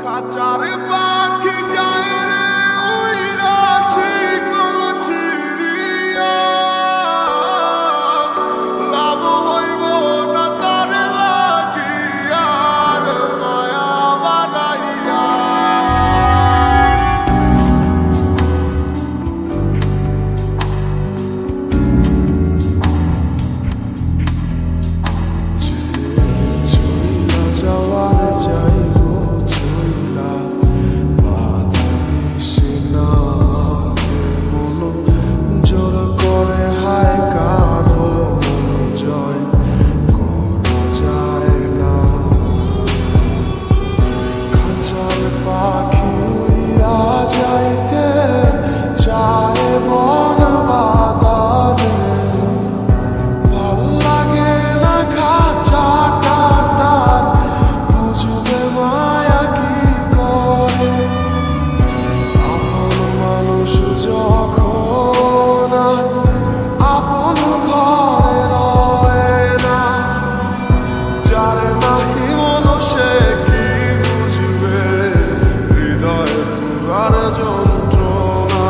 খাঁচার পাখি যায় রে উইরা শিকল ছিড়িয়া, লাভ হইব না তার লাগিয়া আর মায়া বানাইয়া। যাওয়ার যাইব চইলা বাধা দিস না, মন জোর করে হায় কারো জয় করা যায় না। খাঁচার পাখি উইরা যাইতে চায় বন বাদারে, ভাল লাগে না খাঁচাটা তার, বুঝবে মায়া কি করে। আপন মানুষ যখন আপন ঘরে রয় না, যার নাহি মন সে কি বুঝবে হৃদয় পুরার যন্ত্রণা।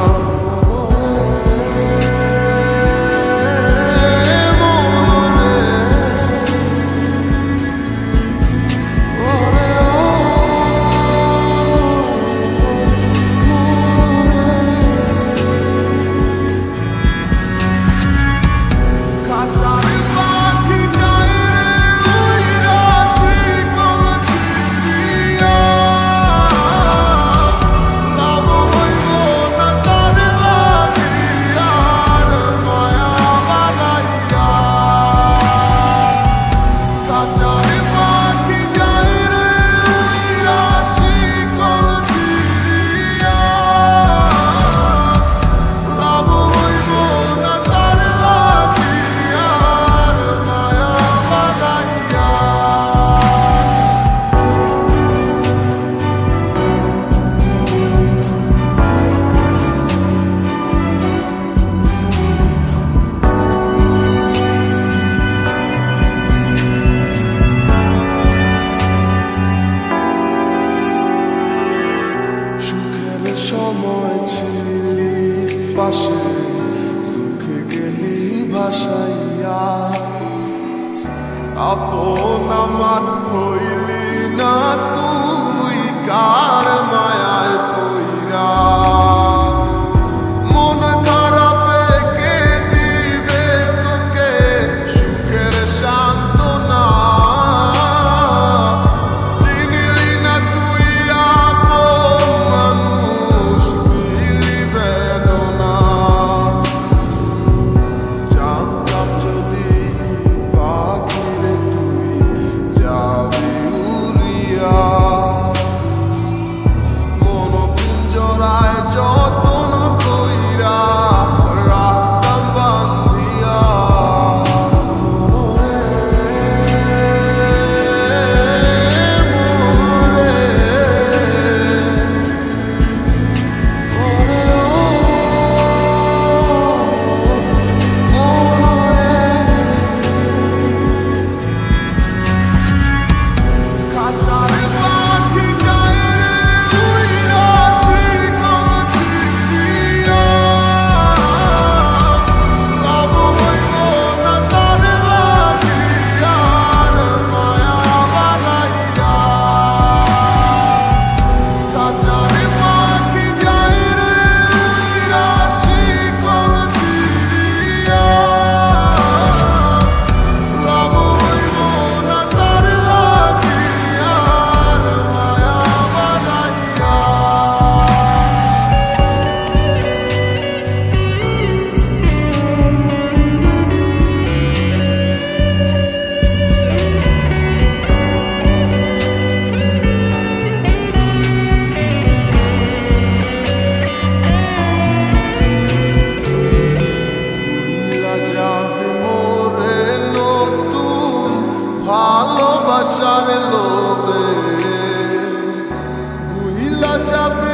সময় ছিলি পাশে, দুঃখে গেলি ভাসাইয়া, আপন আমার হইলি না তুই কার মায়ায় পইরা। মন খারাপে কে দিবে তোকে সুখের সান্ত্বনা, চিনিলি না তুই আপন মানুষ দিলি বেদনা। জানতাম যদি পাখিরে তুই যাবি উড়িয়া, মন পিঞ্জরায় যতন কইরা রাখতাম বান্ধিয়া। খাঁচার পাখি যায় রে উইরা শিকল ছিড়িয়া, লাভ হইব না তার লাগিয়া আর মায়া বানাইয়া। খাঁচার পাখি যায় রে উইরা শিকল ছিড়িয়া, লাভ হইব না তার লাগিয়া আর মায়া বানাইয়া। ভুইলা যাবি মোরে নতুন ভালোবাসার লোভে, ভুইলা যাবি